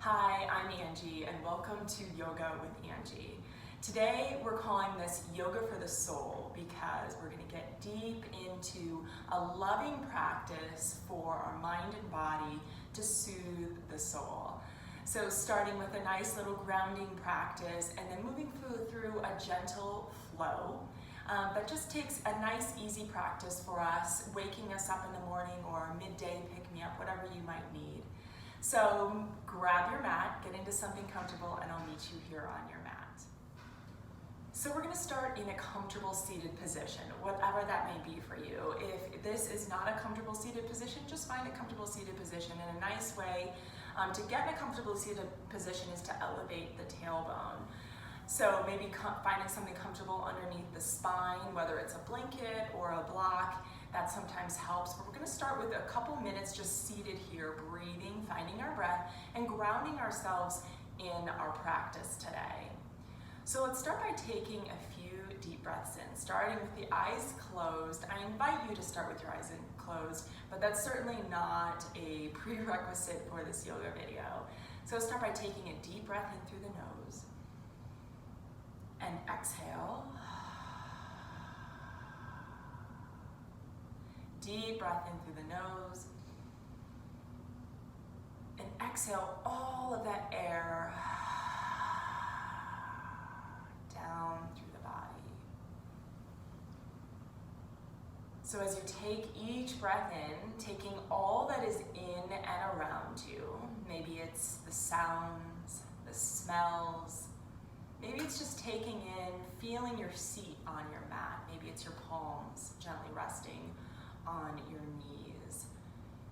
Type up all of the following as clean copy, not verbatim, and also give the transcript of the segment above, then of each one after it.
Hi, I'm Angie, and welcome to Yoga with Angie. Today we're calling this Yoga for the Soul because we're going to get deep into a loving practice for our mind and body to soothe the soul. So starting with a nice little grounding practice and then moving through a gentle flow. That just takes a nice, easy practice for us, waking us up in the morning or midday pick-me-up, whatever you might need. So grab your mat, get into something comfortable, and I'll meet you here on your mat. So we're going to start in a comfortable seated position, whatever that may be for you. If this is not a comfortable seated position, just find a comfortable seated position. And a nice way to get in a comfortable seated position is to elevate the tailbone. So maybe finding something comfortable underneath the spine, whether it's a blanket or a block, that sometimes helps. But we're going to start with a couple minutes just seated here, breathing, finding our breath, and grounding ourselves in our practice today. So let's start by taking a few deep breaths in, starting with the eyes closed. I invite you to start with your eyes closed, but that's certainly not a prerequisite for this yoga video. So start by taking a deep breath in through the nose and exhale. Deep breath in through the nose and exhale all of that air down through the body. So as you take each breath in, taking all that is in and around you, maybe it's the sounds, the smells, maybe it's just taking in, feeling your seat on your mat. Maybe it's your palms gently resting on your knees.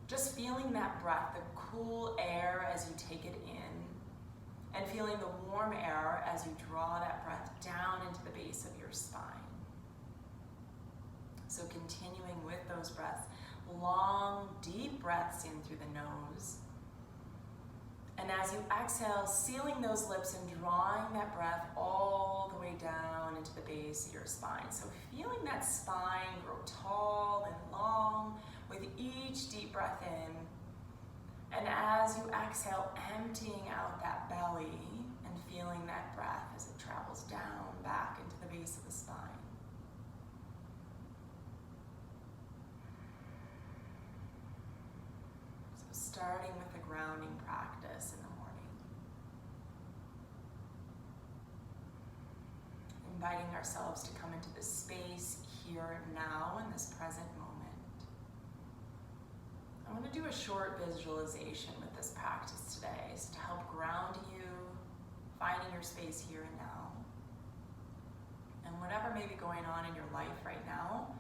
Just feeling that breath, the cool air as you take it in, and feeling the warm air as you draw that breath down into the base of your spine. So continuing with those breaths, long, deep breaths in through the nose. And as you exhale, sealing those lips and drawing that breath all the way down into the base of your spine. So feeling that spine grow tall and long with each deep breath in. And as you exhale, emptying out that belly and feeling that breath as it travels down back into the base of the spine. So starting with the grounding practice in the morning. Inviting ourselves to come into this space here now in this present moment. I want to do a short visualization with this practice today to help ground you, finding your space here and now. And whatever may be going on in your life right now,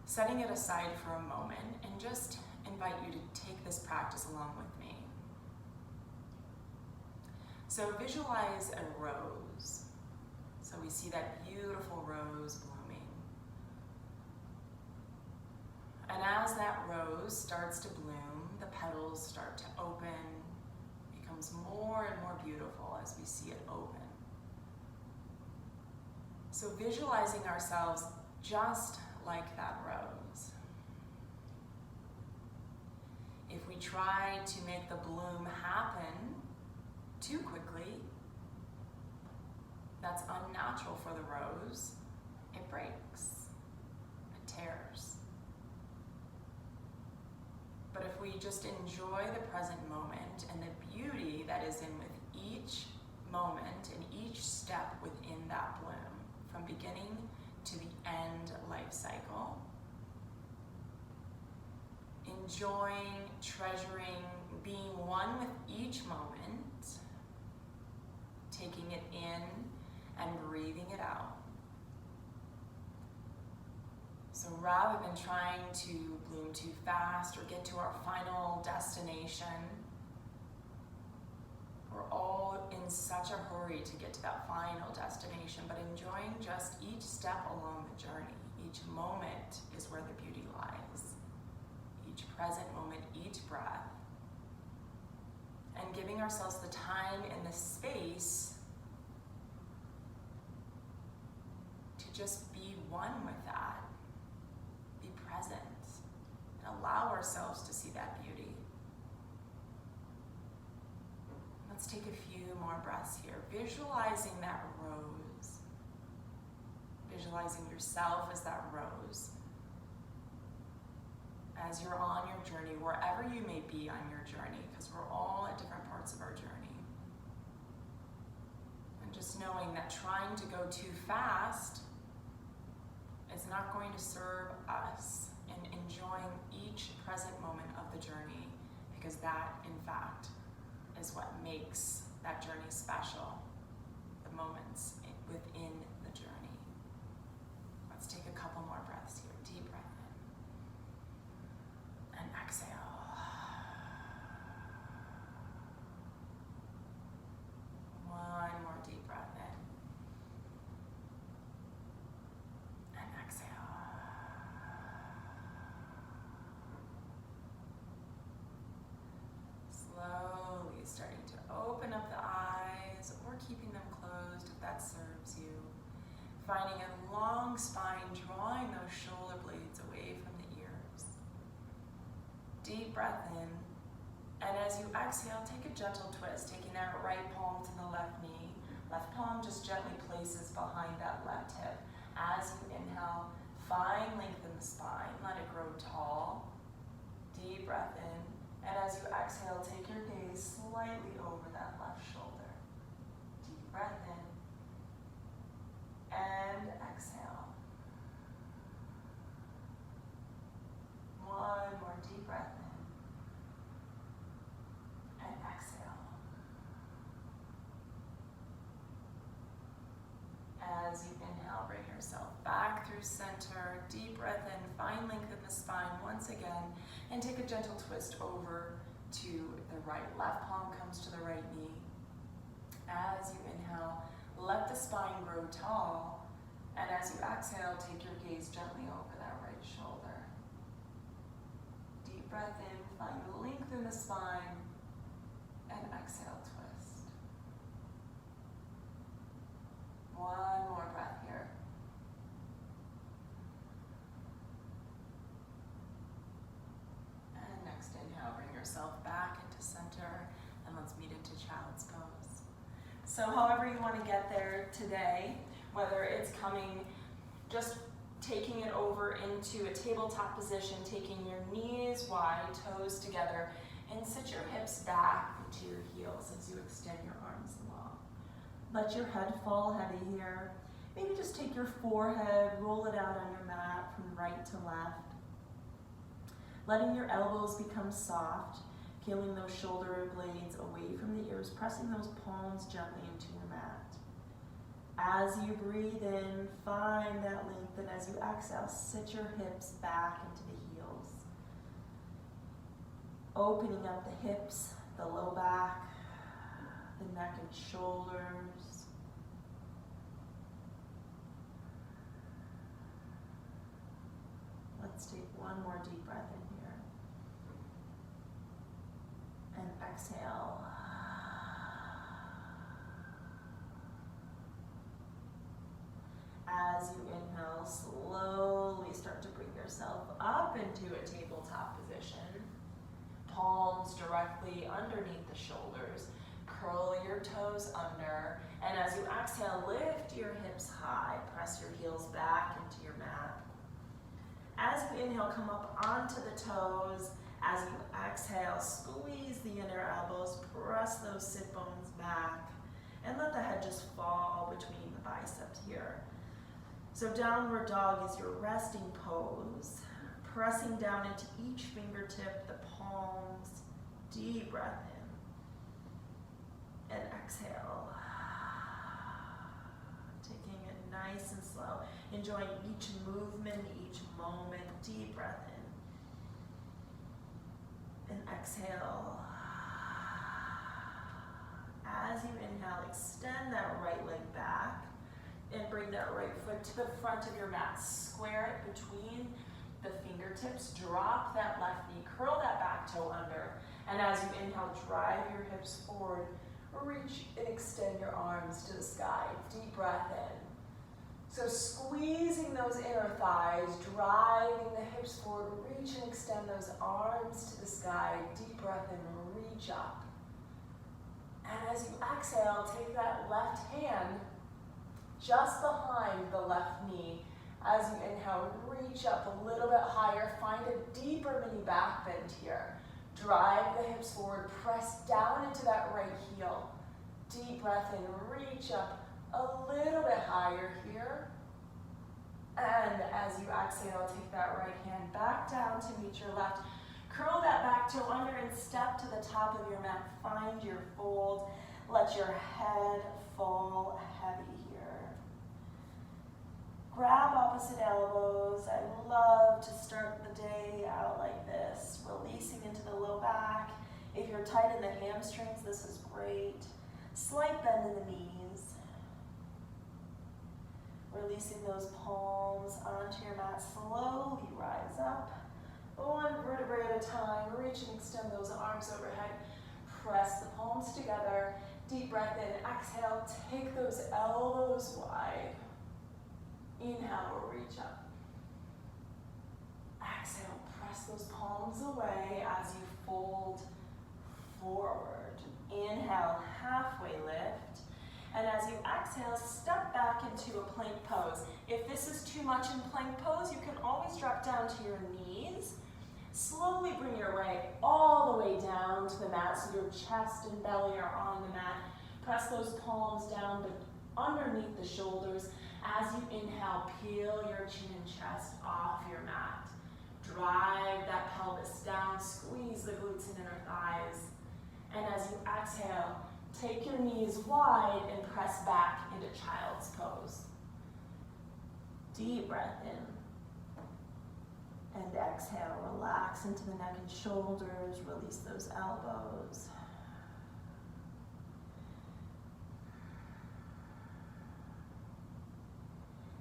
setting it aside for a moment and just invite you to take this practice along with me. So visualize a rose. So we see that beautiful rose blooming. And as that rose starts to bloom, the petals start to open, becomes more and more beautiful as we see it open. So visualizing ourselves just like that rose. If we try to make the bloom happen too quickly, that's unnatural for the rose. It breaks, it tears. But if we just enjoy the present moment and the beauty that is in with each moment and each step within that bloom, from beginning to the end life cycle, enjoying, treasuring, being one with each moment, taking it in and breathing it out. So rather than trying to bloom too fast or get to our final destination, we're all in such a hurry to get to that final destination, but enjoying just each step along the journey. Each moment is where the beauty lies. Each present moment, each breath. And giving ourselves the time and the space to just be one with that. Be present and allow ourselves to see that beauty. Let's take a few more breaths here. Visualizing that rose. Visualizing yourself as that rose. As you're on your journey, wherever you may be on your journey, because we're all at different parts of our journey. And just knowing that trying to go too fast is not going to serve us, and enjoying each present moment of the journey, because that, in fact, is what makes that journey special, the moments within the journey. Let's take a couple more breaths here. Deep breath in and exhale. One more deep breath in and exhale. Slowly starting to open up the eyes, or keeping them closed if that serves you. Finding a long spine, drawing those shoulder blades away from the ears. Deep breath in, and as you exhale, take a gentle twist, taking that right palm to the left knee. Left palm just gently places behind that left hip. As you inhale, find length in the spine, let it grow tall. Deep breath in. And as you exhale, take your gaze slightly over that left shoulder. Deep breath in. And exhale. One more deep breath in. And exhale. As you inhale, bring yourself back through center. Deep breath in, find length in the spine once again, and take a gentle twist over to the right. Left palm comes to the right knee. As you inhale, let the spine grow tall, and as you exhale, take your gaze gently over that right shoulder. Deep breath in, find length in the spine, and exhale, twist. One more breath here. And next inhale, bring yourself back into center, and let's meet into child's pose. So however you want to get there today, whether it's coming, just taking it over into a tabletop position, taking your knees wide, toes together, and sit your hips back into your heels as you extend your arms long. Let your head fall heavy here. Maybe just take your forehead, roll it out on your mat from right to left. Letting your elbows become soft, peeling those shoulder blades away from the ears, pressing those palms gently into your mat. As you breathe in, find that length, and as you exhale, sit your hips back into the heels. Opening up the hips, the low back, the neck and shoulders. Let's take one more deep breath in here. And exhale. As you inhale, slowly start to bring yourself up into a tabletop position. Palms directly underneath the shoulders. Curl your toes under. And as you exhale, lift your hips high. Press your heels back into your mat. As you inhale, come up onto the toes. As you exhale, squeeze the inner elbows. Press those sit bones back. And let the head just fall between the biceps here. So downward dog is your resting pose. Pressing down into each fingertip, the palms. Deep breath in. And exhale. Taking it nice and slow. Enjoying each movement, each moment. Deep breath in. And exhale. As you inhale, extend that right leg back. And bring that right foot to the front of your mat. Square it between the fingertips. Drop that left knee. Curl that back toe under. And as you inhale, drive your hips forward. Reach and extend your arms to the sky. Deep breath in. So squeezing those inner thighs, driving the hips forward. Reach and extend those arms to the sky. Deep breath in. Reach up. And as you exhale, take that left hand just behind the left knee. As you inhale, reach up a little bit higher. Find a deeper mini back bend here. Drive the hips forward. Press down into that right heel. Deep breath in. Reach up a little bit higher here. And as you exhale, take that right hand back down to meet your left. Curl that back toe under and step to the top of your mat. Find your fold. Let your head fall heavy here. Grab opposite elbows. I love to start the day out like this, releasing into the low back. If you're tight in the hamstrings, this is great. Slight bend in the knees. Releasing those palms onto your mat. Slowly rise up. One vertebrae at a time. Reach and extend those arms overhead. Press the palms together. Deep breath in. Exhale. Take those elbows wide. Inhale, we'll reach up. Exhale, press those palms away as you fold forward. Inhale, halfway lift. And as you exhale, step back into a plank pose. If this is too much in plank pose, you can always drop down to your knees. Slowly bring your right all the way down to the mat so your chest and belly are on the mat. Press those palms down but underneath the shoulders. As you inhale, peel your chin and chest off your mat. Drive that pelvis down, squeeze the glutes and inner thighs. And as you exhale, take your knees wide and press back into child's pose. Deep breath in. And exhale, relax into the neck and shoulders, release those elbows.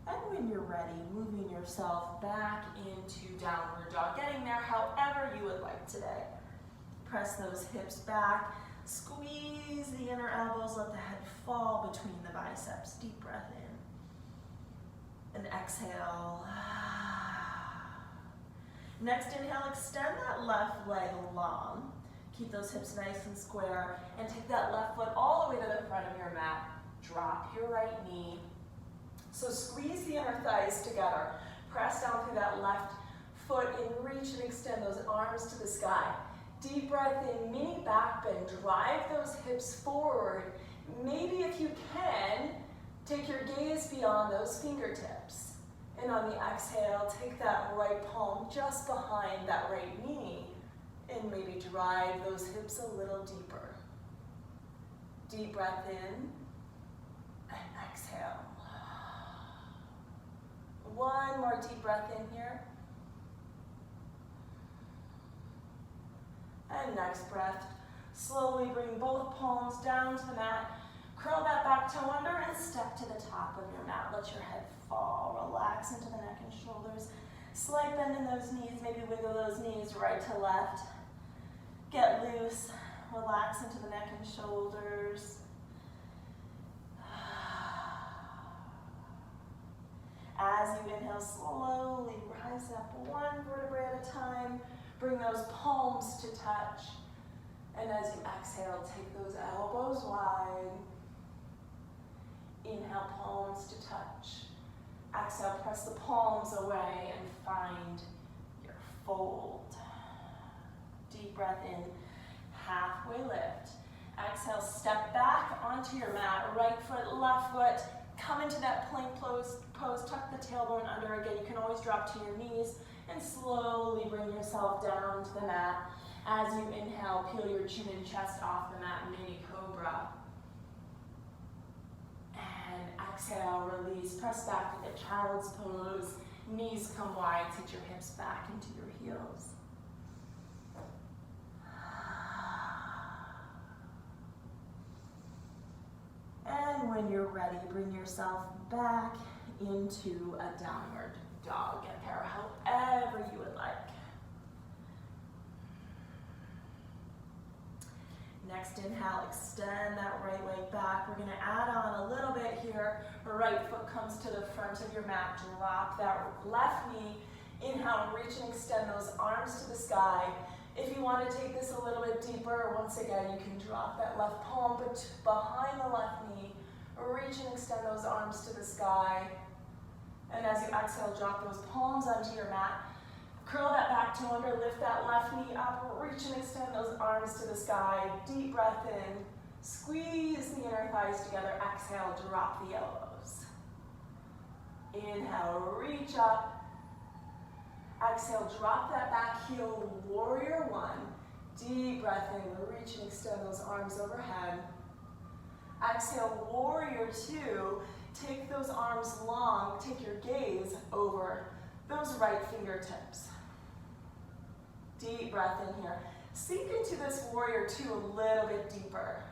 And when you're ready, moving yourself back into downward dog, getting there however you would like today. Press those hips back, squeeze the inner elbows, let the head fall between the biceps. Deep breath in. And exhale. Next inhale, extend that left leg long. Keep those hips nice and square, and take that left foot all the way to the front of your mat. Drop your right knee. So squeeze the inner thighs together. Press down through that left foot and reach and extend those arms to the sky. Deep breath in, mini back bend. Drive those hips forward. Maybe if you can, take your gaze beyond those fingertips. And on the exhale, take that right palm just behind that right knee and maybe drive those hips a little deeper. Deep breath in and exhale. One more deep breath in here. And next breath, slowly bring both palms down to the mat. Curl that back toe under and step to the top of your mat. Let your head fall. Relax into the neck and shoulders. Slight bend in those knees. Maybe wiggle those knees right to left. Get loose. Relax into the neck and shoulders. As you inhale, slowly rise up one vertebrae at a time. Bring those palms to touch. And as you exhale, take those elbows wide. Inhale, palms to touch. Exhale, press the palms away and find your fold. Deep breath in, halfway lift. Exhale, step back onto your mat. Right foot, left foot. Come into that plank pose, tuck the tailbone under again. You can always drop to your knees and slowly bring yourself down to the mat. As you inhale, peel your chin and chest off the mat, mini cobra. And exhale, release, press back into child's pose. Knees come wide, sit your hips back into your heels. And when you're ready, bring yourself back into a downward dog. Get there however you would like. Next inhale, extend that right leg back. We're gonna add on a little bit here. Right foot comes to the front of your mat. Drop that left knee. Inhale, reach and extend those arms to the sky. If you want to take this a little bit deeper, once again, you can drop that left palm behind the left knee, reach and extend those arms to the sky. And as you exhale, drop those palms onto your mat. Curl that back toe under, lift that left knee up, reach and extend those arms to the sky. Deep breath in, squeeze the inner thighs together. Exhale, drop the elbows. Inhale, reach up. Exhale, drop that back heel, warrior one. Deep breath in, reach and extend those arms overhead. Exhale, warrior two. Take those arms long, take your gaze over those right fingertips. Deep breath in here. Sink into this warrior two a little bit deeper.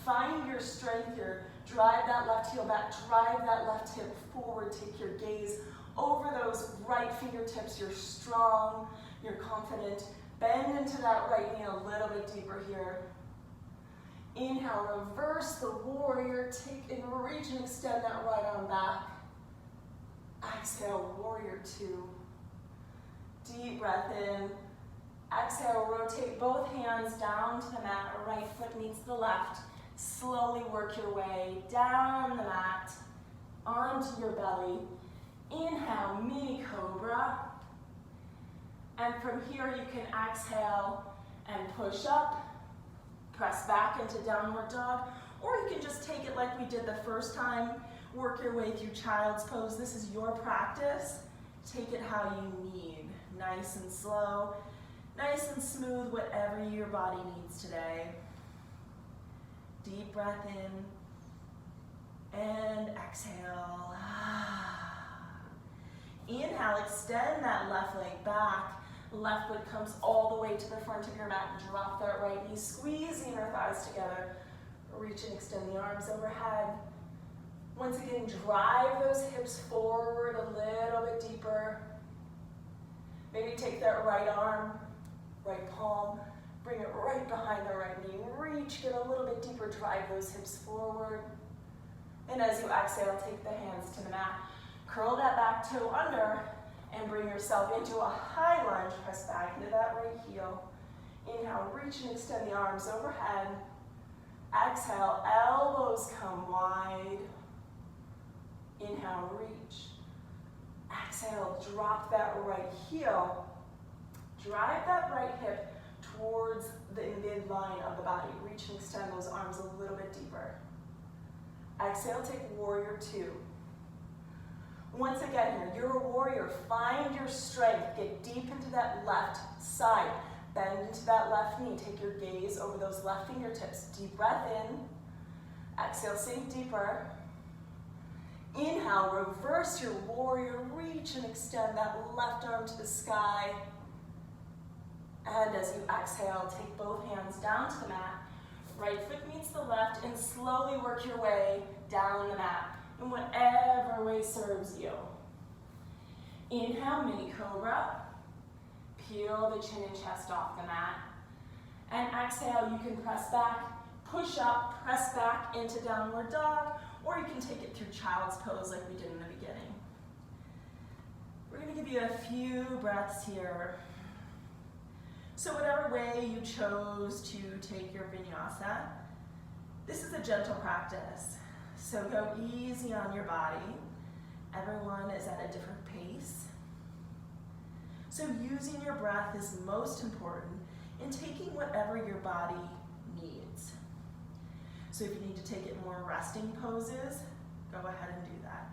Find your strength here. Drive that left heel back, drive that left hip forward. Take your gaze over those right fingertips. You're strong, you're confident. Bend into that right knee a little bit deeper here. Inhale, reverse the warrior. Take and reach and extend that right arm back. Exhale, warrior two. Deep breath in. Exhale, rotate both hands down to the mat. Right foot meets the left. Slowly work your way down the mat, onto your belly. Inhale, mini cobra. And from here you can exhale and push up. Press back into downward dog, or you can just take it like we did the first time. Work your way through child's pose. This is your practice. Take it how you need. Nice and slow, nice and smooth, whatever your body needs today. Deep breath in and exhale. Inhale, extend that left leg back. Left foot comes all the way to the front of your mat. Drop that right knee. Squeeze the inner thighs together. Reach and extend the arms overhead. Once again, drive those hips forward a little bit deeper. Maybe take that right arm, right palm, bring it right behind the right knee. Reach, get a little bit deeper. Drive those hips forward. And as you exhale, take the hands to the mat. Curl that back toe under. And bring yourself into a high lunge. Press back into that right heel. Inhale, reach and extend the arms overhead. Exhale, elbows come wide. Inhale, reach. Exhale, drop that right heel. Drive that right hip towards the midline of the body. Reach and extend those arms a little bit deeper. Exhale, take warrior two. Once again here, you're a warrior. Find your strength. Get deep into that left side. Bend into that left knee. Take your gaze over those left fingertips. Deep breath in. Exhale, sink deeper. Inhale, reverse your warrior. Reach and extend that left arm to the sky. And as you exhale, take both hands down to the mat. Right foot meets the left and slowly work your way down the mat in whatever way serves you. Inhale, mini cobra. Peel the chin and chest off the mat. And exhale, you can press back, push up, press back into downward dog, or you can take it through child's pose like we did in the beginning. We're going to give you a few breaths here. So whatever way you chose to take your vinyasa, this is a gentle practice. So go easy on your body. Everyone is at a different pace. So using your breath is most important in taking whatever your body needs. So if you need to take it more resting poses, go ahead and do that.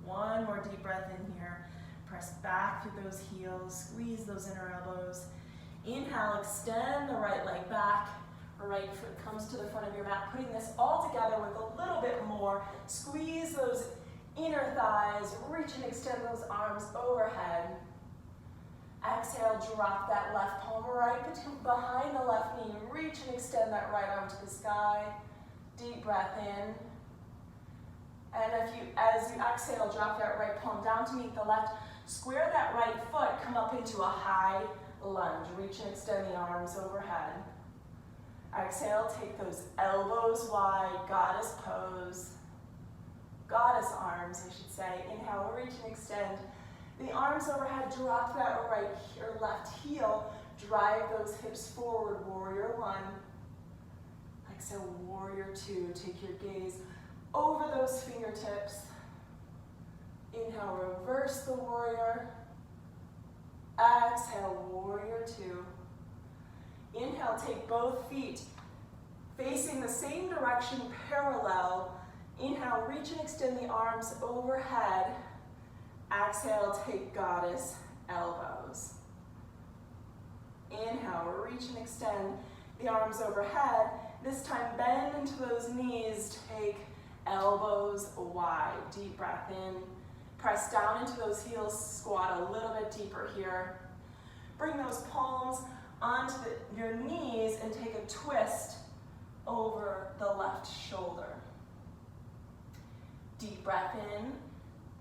One more deep breath in here. Press back through those heels, squeeze those inner elbows. Inhale, extend the right leg back. Right foot comes to the front of your mat. Putting this all together with a little bit more. Squeeze those inner thighs. Reach and extend those arms overhead. Exhale, drop that left palm right behind the left knee. Reach and extend that right arm to the sky. Deep breath in. And as you exhale, drop that right palm down to meet the left. Square that right foot. Come up into a high lunge. Reach and extend the arms overhead. Exhale, take those elbows wide, goddess pose. Goddess arms, I should say. Inhale, reach and extend. The arms overhead, drop that right or left heel. Drive those hips forward, warrior one. Exhale, warrior two. Take your gaze over those fingertips. Inhale, reverse the warrior. Exhale, warrior two. Inhale, take both feet facing the same direction, parallel. Inhale, reach and extend the arms overhead. Exhale, take goddess, elbows. Inhale, reach and extend the arms overhead. This time, bend into those knees. Take elbows wide. Deep breath in. Press down into those heels. Squat a little bit deeper here. Bring those palms onto your knees and take a twist over the left shoulder. Deep breath in.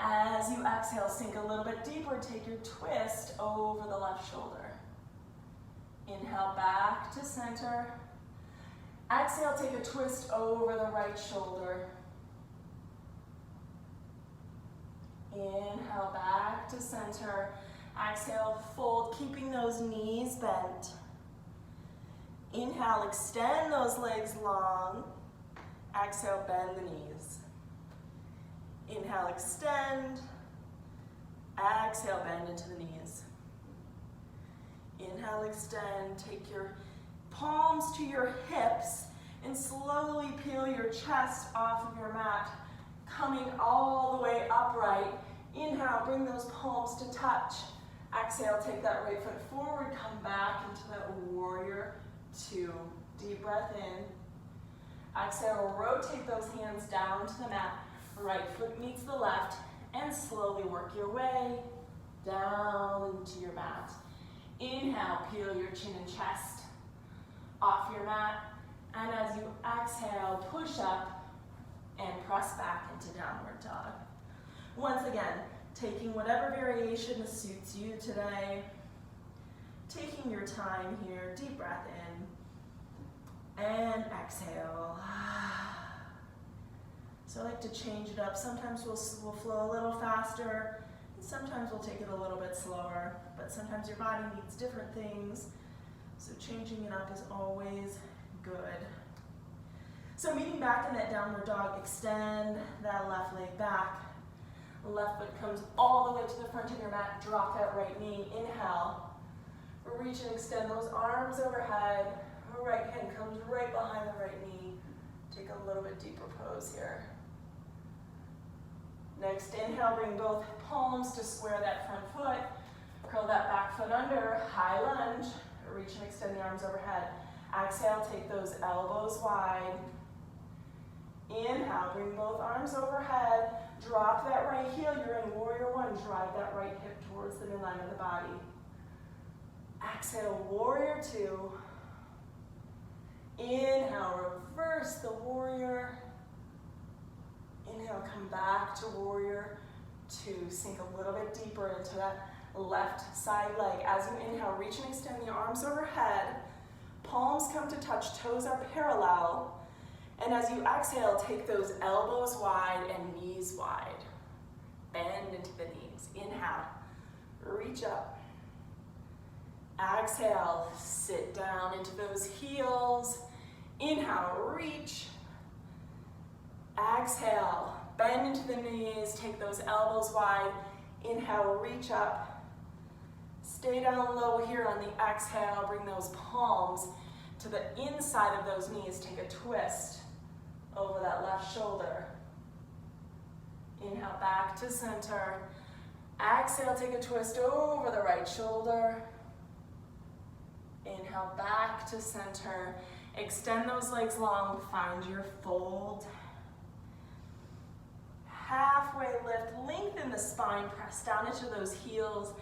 As you exhale, sink a little bit deeper. Take your twist over the left shoulder. Inhale, back to center. Exhale, take a twist over the right shoulder. Inhale, back to center. Exhale, fold, keeping those knees bent. Inhale, extend those legs long. Exhale, bend the knees. Inhale, extend. Exhale, bend into the knees. Inhale, extend. Take your palms to your hips and slowly peel your chest off of your mat, coming all the way upright. Inhale, bring those palms to touch. Exhale, take that right foot forward, come back into that warrior two. Deep breath in. Exhale, rotate those hands down to the mat. Right foot meets the left, and slowly work your way down into your mat. Inhale, peel your chin and chest off your mat. And as you exhale, push up and press back into downward dog. Once again, taking whatever variation suits you today. Taking your time here, deep breath in and exhale. So I like to change it up. Sometimes we'll flow a little faster, and sometimes we'll take it a little bit slower, but sometimes your body needs different things, so changing it up is always good. So meeting back in that downward dog, extend that left leg back. Left foot comes all the way to the front of your mat, drop that right knee, inhale. Reach and extend those arms overhead. Right hand comes right behind the right knee. Take a little bit deeper pose here. Next, inhale, bring both palms to square that front foot. Curl that back foot under, high lunge. Reach and extend the arms overhead. Exhale, take those elbows wide. Inhale, bring both arms overhead. Drop that right heel, you're in warrior one. Drive that right hip towards the midline of the body. Exhale, warrior two. Inhale, reverse the warrior. Inhale, come back to warrior two. Sink a little bit deeper into that left side leg. As you inhale, reach and extend the arms overhead. Palms come to touch, toes are parallel. And as you exhale, take those elbows wide and knees wide. Bend into the knees. Inhale, reach up. Exhale, sit down into those heels. Inhale, reach. Exhale, bend into the knees, take those elbows wide. Inhale, reach up. Stay down low here on the exhale. Bring those palms to the inside of those knees. Take a twist over that left shoulder. Inhale, back to center. Exhale, take a twist over the right shoulder. Inhale, back to center. Extend those legs long, find your fold. Halfway lift, lengthen the spine, press down into those heels.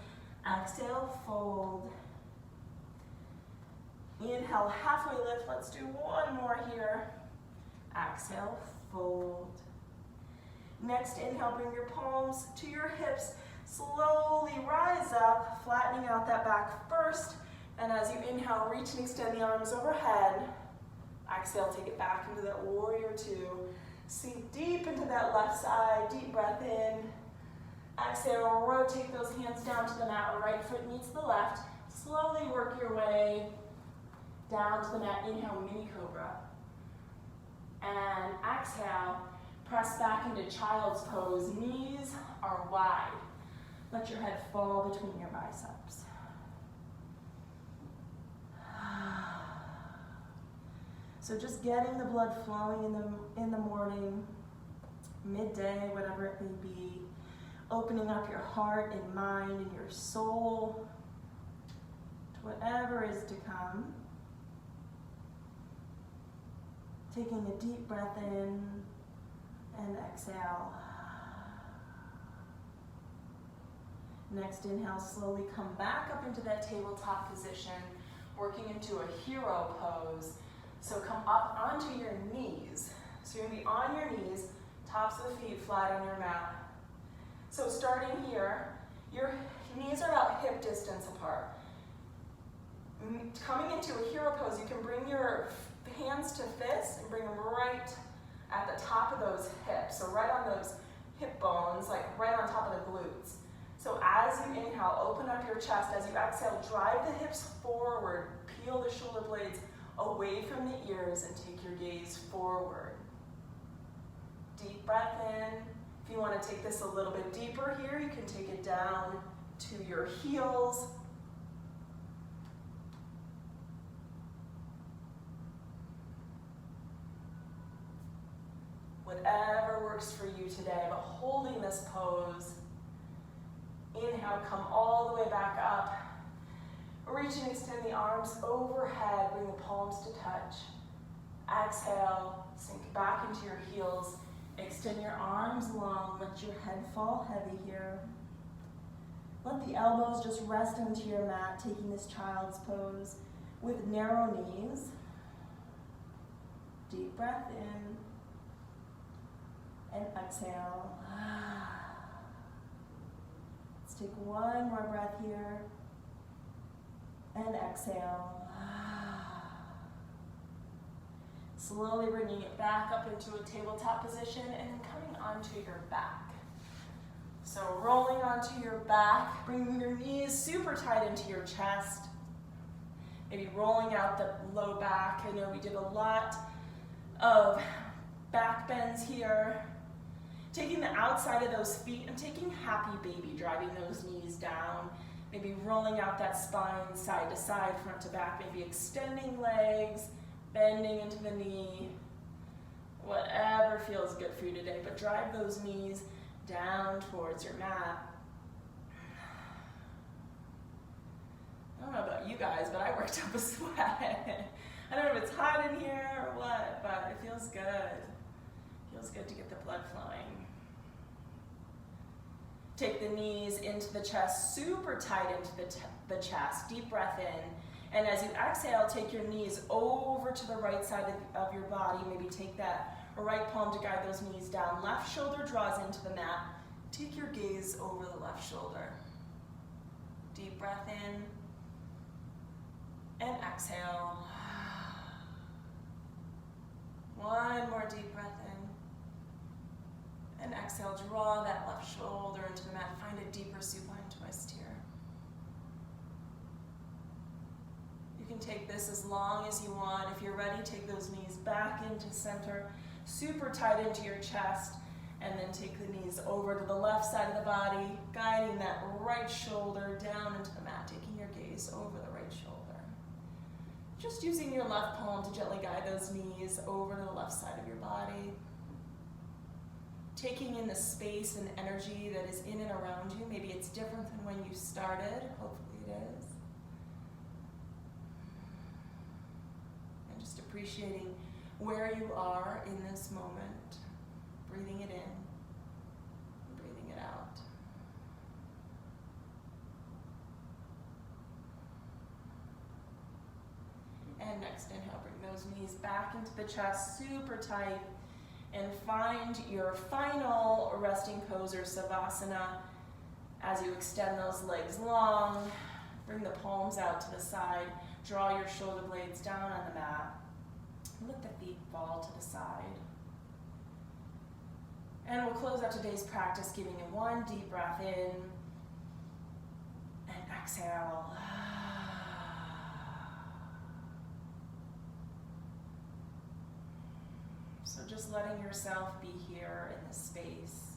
Exhale, fold. Inhale, halfway lift, let's do one more here. Exhale, fold. Next, inhale, bring your palms to your hips. Slowly rise up, flattening out that back first. And as you inhale, reach and extend the arms overhead. Exhale, take it back into that warrior two. Sink deep into that left side, deep breath in. Exhale, rotate those hands down to the mat. Right foot meets the left. Slowly work your way down to the mat. Inhale, mini cobra. And exhale, press back into child's pose. Knees are wide. Let your head fall between your biceps. So just getting the blood flowing in the morning, midday, whatever it may be. Opening up your heart and mind and your soul to whatever is to come. Taking a deep breath in and exhale. Next inhale, slowly come back up into that tabletop position, working into a hero pose. So come up onto your knees. So you're gonna be on your knees, tops of the feet flat on your mat. So starting here, your knees are about hip distance apart. Coming into a hero pose, you can bring your hands to fists and bring them right at the top of those hips. So right on those hip bones, like right on top of the glutes. So as you inhale, open up your chest. As you exhale, drive the hips forward. Peel the shoulder blades away from the ears and take your gaze forward. Deep breath in. If you want to take this a little bit deeper here, you can take it down to your heels. Whatever works for you today, but holding this pose. Inhale, come all the way back up. Reach and extend the arms overhead, bring the palms to touch. Exhale, sink back into your heels. Extend your arms long, let your head fall heavy here. Let the elbows just rest into your mat, taking this child's pose with narrow knees. Deep breath in and exhale. Let's take one more breath here and exhale. Slowly bringing it back up into a tabletop position and then coming onto your back. So rolling onto your back, bringing your knees super tight into your chest. Maybe rolling out the low back. I know we did a lot of back bends here. Taking the outside of those feet and taking happy baby, driving those knees down. Maybe rolling out that spine side to side, front to back. Maybe extending legs, bending into the knee. Whatever feels good for you today, but drive those knees down towards your mat. I don't know about you guys, but I worked up a sweat. I don't know if it's hot in here or what, but it feels good. It feels good to get the blood flowing. Take the knees into the chest, super tight into the chest. Deep breath in. And as you exhale, take your knees over to the right side of your body. Maybe take that right palm to guide those knees down. Left shoulder draws into the mat. Take your gaze over the left shoulder. Deep breath in and exhale. One more deep breath in. And exhale, draw that left shoulder into the mat. Find a deeper supine twist here. You can take this as long as you want. If you're ready, take those knees back into center, super tight into your chest, and then take the knees over to the left side of the body, guiding that right shoulder down into the mat, taking your gaze over the right shoulder. Just using your left palm to gently guide those knees over to the left side of your body. Taking in the space and energy that is in and around you. Maybe it's different than when you started. Hopefully it is. And just appreciating where you are in this moment. Breathing it in, breathing it out. And next inhale, bring those knees back into the chest, super tight. And find your final resting pose or savasana as you extend those legs long. Bring the palms out to the side. Draw your shoulder blades down on the mat. Let the feet fall to the side. And we'll close out today's practice giving you one deep breath in and exhale. So just letting yourself be here in this space,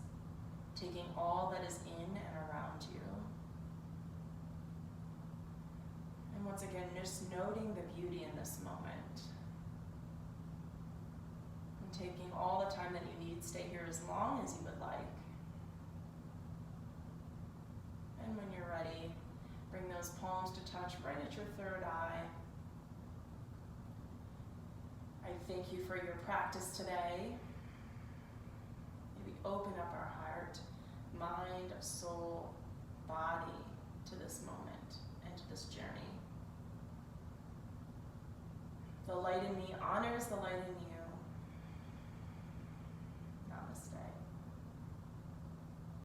taking all that is in and around you. And once again, just noting the beauty in this moment. And taking all the time that you need, stay here as long as you would like. And when you're ready, bring those palms to touch right at your third eye. I thank you for your practice today. May we open up our heart, mind, soul, body to this moment and to this journey. The light in me honors the light in you.